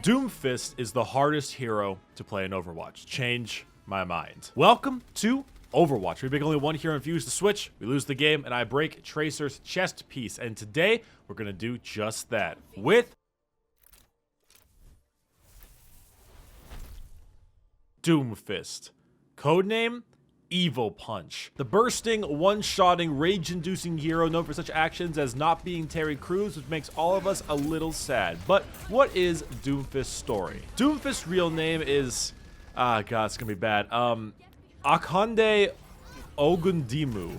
Doomfist is the hardest hero to play in Overwatch. Change my mind. Welcome to Overwatch. We pick only one hero and fuse the switch, we lose the game, and I break Tracer's chest piece. And today, we're gonna do just that with Doomfist. Codename Evil Punch. The bursting, one-shotting, rage-inducing hero known for such actions as not being Terry Crews, which makes all of us a little sad. But what is Doomfist's story? Doomfist's real name is... God, it's gonna be bad. Akande Ogundimu.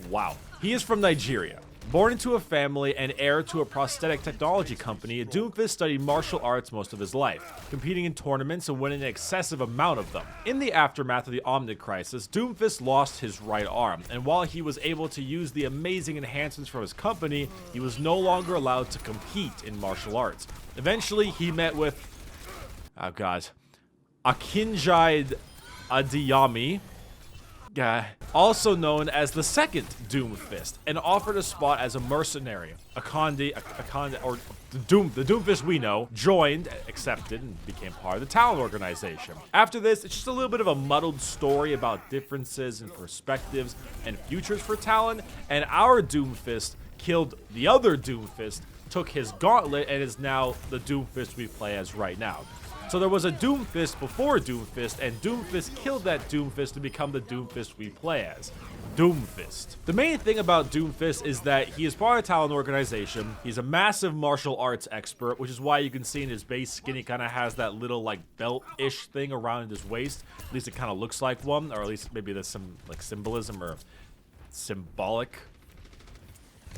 Wow. He is from Nigeria. Born into a family and heir to a prosthetic technology company, Doomfist studied martial arts most of his life, competing in tournaments and winning an excessive amount of them. In the aftermath of the Omnic Crisis, Doomfist lost his right arm, and while he was able to use the amazing enhancements from his company, he was no longer allowed to compete in martial arts. Eventually, he met with, Akinjide Adiyami, also known as the second Doomfist, and offered a spot as a mercenary. The Doomfist we know, joined, accepted, and became part of the Talon organization. After this, it's just a little bit of a muddled story about differences and perspectives and futures for Talon, and our Doomfist killed the other Doomfist, took his gauntlet, and is now the Doomfist we play as right now. So there was a Doomfist before Doomfist, and Doomfist killed that Doomfist to become the Doomfist we play as. Doomfist. The main thing about Doomfist is that he is part of the Talon organization. He's a massive martial arts expert, which is why you can see in his base skin he kind of has that little like belt-ish thing around his waist. At least it kind of looks like one, or at least maybe there's some like symbolism or symbolic.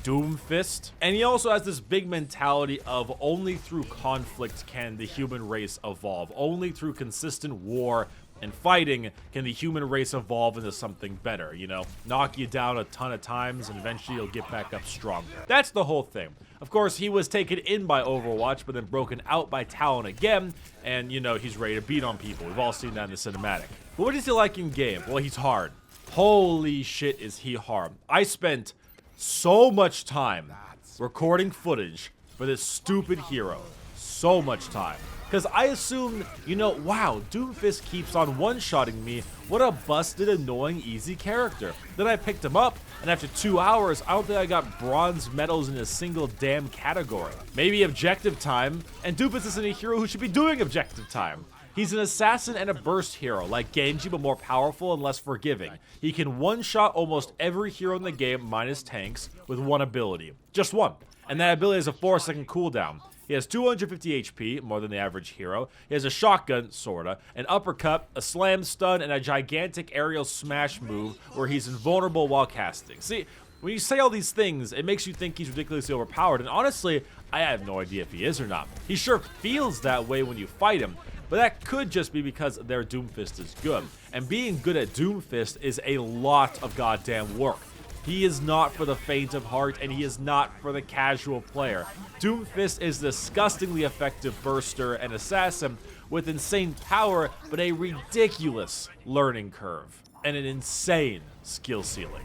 Doomfist. And he also has this big mentality of only through conflict can the human race evolve. Only through consistent war and fighting can the human race evolve into something better, you know? Knock you down a ton of times and eventually you'll get back up stronger. That's the whole thing. Of course, he was taken in by Overwatch, but then broken out by Talon again, and you know, he's ready to beat on people. We've all seen that in the cinematic. But what is he like in game? Well, he's hard. Holy shit is he hard. I spent so much time recording footage for this stupid hero. So much time. Because I assumed, you know, wow, Doomfist keeps on one-shotting me. What a busted, annoying, easy character. Then I picked him up, and after 2 hours, I don't think I got bronze medals in a single damn category. Maybe objective time, and Doomfist isn't a hero who should be doing objective time. He's an assassin and a burst hero, like Genji, but more powerful and less forgiving. He can one-shot almost every hero in the game, minus tanks, with one ability. Just one. And that ability has a 4-second cooldown. He has 250 HP, more than the average hero. He has a shotgun, sorta, an uppercut, a slam stun, and a gigantic aerial smash move where he's invulnerable while casting. See, when you say all these things, it makes you think he's ridiculously overpowered, and honestly, I have no idea if he is or not. He sure feels that way when you fight him. But that could just be because their Doomfist is good. And being good at Doomfist is a lot of goddamn work. He is not for the faint of heart, and he is not for the casual player. Doomfist is a disgustingly effective burster and assassin with insane power, but a ridiculous learning curve. And an insane skill ceiling.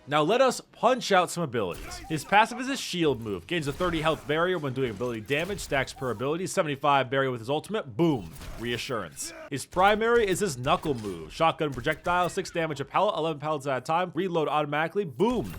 Now let us punch out some abilities. His passive is a shield move. Gains a 30 health barrier when doing ability damage, stacks per ability, 75 barrier with his ultimate, boom, reassurance. His primary is his knuckle move. Shotgun projectile, 6 damage a pellet, 11 pellets at a time, reload automatically, boom,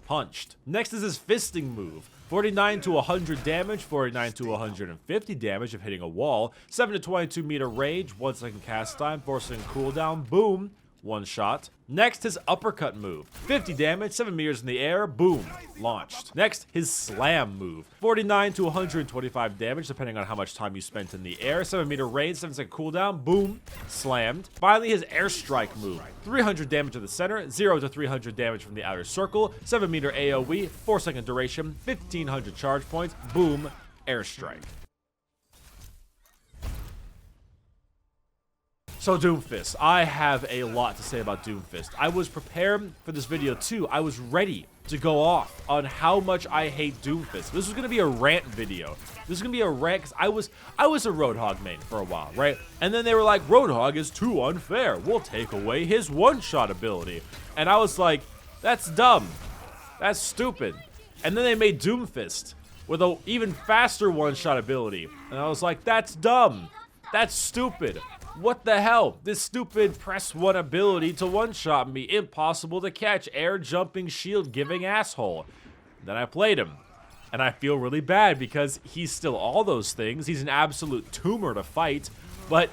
punched. Next is his fisting move. 49 to 100 damage, 49 to 150 damage if hitting a wall, 7 to 22 meter range, 1 second cast time, 4 second cooldown, boom, one shot. Next, his uppercut move. 50 damage, 7 meters in the air, boom, launched. Next, his slam move. 49 to 125 damage, depending on how much time you spent in the air. 7 meter range, 7 second cooldown, boom, slammed. Finally, his airstrike move. 300 damage to the center, 0 to 300 damage from the outer circle, 7 meter AoE, 4 second duration, 1500 charge points, boom, airstrike. So Doomfist, I have a lot to say about Doomfist. I was prepared for this video too. I was ready to go off on how much I hate Doomfist. This was gonna be a rant video. This is gonna be a rant because I was a Roadhog main for a while, right? And then they were like, Roadhog is too unfair. We'll take away his one-shot ability. And I was like, that's dumb. That's stupid. And then they made Doomfist with a even faster one-shot ability. And I was like, that's dumb. That's stupid. What the hell? This stupid press 1 ability to one-shot me. Impossible to catch. Air jumping shield giving asshole. Then I played him. And I feel really bad because he's still all those things. He's an absolute tumor to fight. But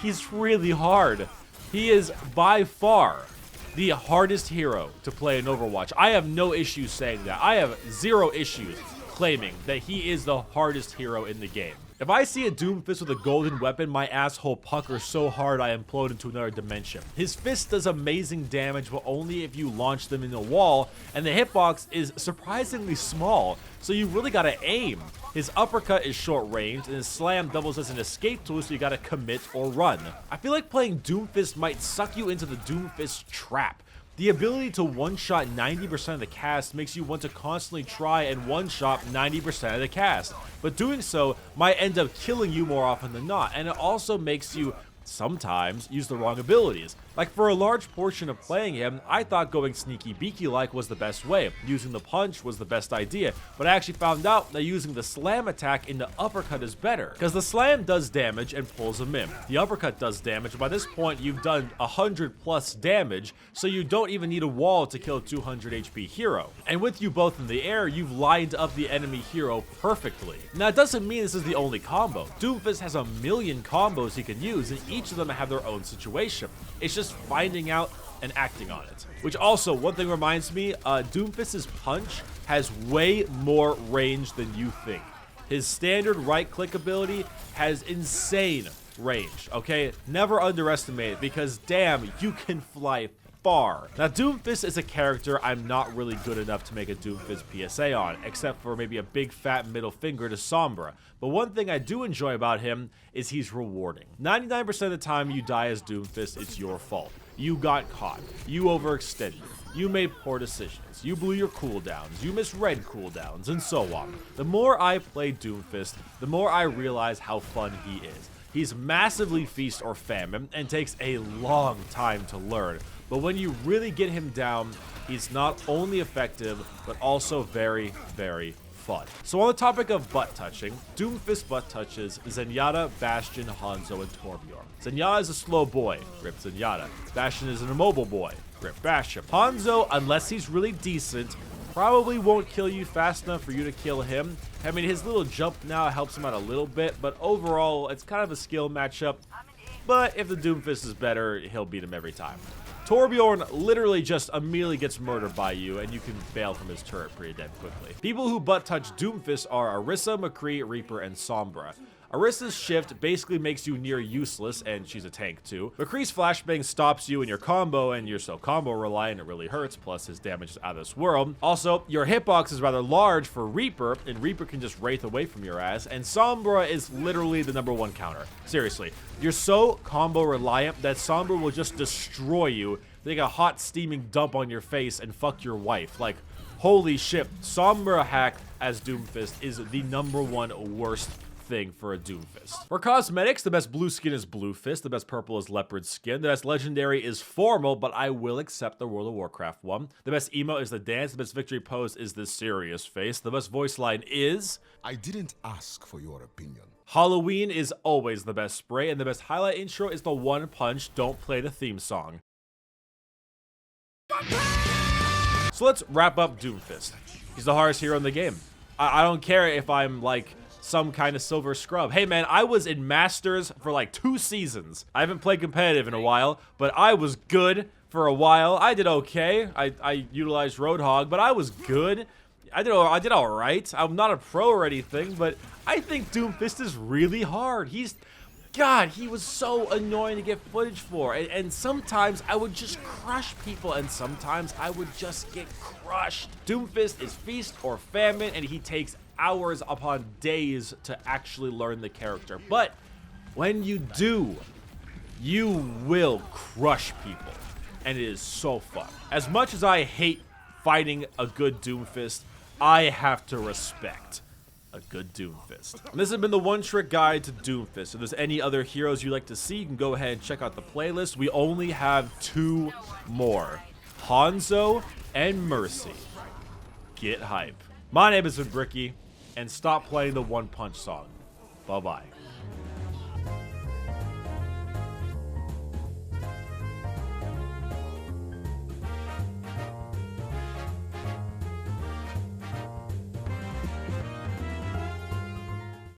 he's really hard. He is by far the hardest hero to play in Overwatch. I have no issues saying that. I have zero issues claiming that he is the hardest hero in the game. If I see a Doomfist with a golden weapon, my asshole puckers so hard I implode into another dimension. His fist does amazing damage, but only if you launch them in a wall, and the hitbox is surprisingly small, so you really gotta aim. His uppercut is short range, and his slam doubles as an escape tool, so you gotta commit or run. I feel like playing Doomfist might suck you into the Doomfist trap. The ability to one-shot 90% of the cast makes you want to constantly try and one-shot 90% of the cast, but doing so might end up killing you more often than not, and it also makes you sometimes use the wrong abilities. Like for a large portion of playing him, I thought going sneaky beaky like was the best way. Using the punch was the best idea, but I actually found out that using the slam attack in the uppercut is better, because the slam does damage and pulls him in. The uppercut does damage, and by this point you've done 100 plus damage, so you don't even need a wall to kill a 200 HP hero. And with you both in the air, you've lined up the enemy hero perfectly. Now it doesn't mean this is the only combo. Doomfist has a million combos he can use, and each of them have their own situation. It's just finding out and acting on it. Which also, one thing reminds me, Doomfist's punch has way more range than you think. His standard right-click ability has insane range, okay? Never underestimate it, because damn, you can fly far. Now, Doomfist is a character I'm not really good enough to make a Doomfist PSA on, except for maybe a big fat middle finger to Sombra. But one thing I do enjoy about him is he's rewarding. 99% of the time you die as Doomfist, it's your fault. You got caught. You overextended. You made poor decisions. You blew your cooldowns. You misread cooldowns, and so on. The more I play Doomfist, the more I realize how fun he is. He's massively feast or famine and takes a long time to learn. But when you really get him down, he's not only effective, but also very, very fun. So on the topic of butt touching, Doomfist butt touches Zenyatta, Bastion, Hanzo, and Torbjorn. Zenyatta is a slow boy, rip Zenyatta. Bastion is an immobile boy, rip Bastion. Hanzo, unless he's really decent, probably won't kill you fast enough for you to kill him. I mean, his little jump now helps him out a little bit, but overall, it's kind of a skill matchup. But if the Doomfist is better, he'll beat him every time. Torbjorn literally just immediately gets murdered by you, and you can bail from his turret pretty damn quickly. People who butt touch Doomfist are Orisa, McCree, Reaper, and Sombra. Orisa's shift basically makes you near useless, and she's a tank too. McCree's flashbang stops you in your combo, and you're so combo reliant it really hurts, plus his damage is out of this world. Also, your hitbox is rather large for Reaper, and Reaper can just wraith away from your ass, and Sombra is literally the #1 counter. Seriously, you're so combo reliant that Sombra will just destroy you, take a hot steaming dump on your face, and fuck your wife. Like, holy shit, Sombra hack as Doomfist is the #1 worst thing for a Doomfist. For cosmetics, the best blue skin is Bluefist, the best purple is Leopard skin, the best legendary is Formal, but I will accept the World of Warcraft one. The best emote is the dance, the best victory pose is the serious face, the best voice line is I didn't ask for your opinion. Halloween is always the best spray, and the best highlight intro is the one punch, don't play the theme song. So let's wrap up Doomfist. He's the hardest hero in the game. I don't care if I'm like some kind of silver scrub. Hey man, I was in Masters for like 2 seasons. I haven't played competitive in a while, but I was good for a while. I did okay. I utilized Roadhog, but I was good. I did all right. I'm not a pro or anything, but I think Doomfist is really hard. God, he was so annoying to get footage for, and sometimes I would just crush people, and sometimes I would just get crushed. Doomfist is feast or famine, and he takes hours upon days to actually learn the character. But when you do, you will crush people, and it is so fun. As much as I hate fighting a good Doomfist, I have to respect a good Doomfist. And this has been the One Trick Guide to Doomfist. If there's any other heroes you'd like to see, you can go ahead and check out the playlist. We only have 2 more, Hanzo and Mercy. get hype. My name has been Bricky, and stop playing the One Punch song. Bye-bye.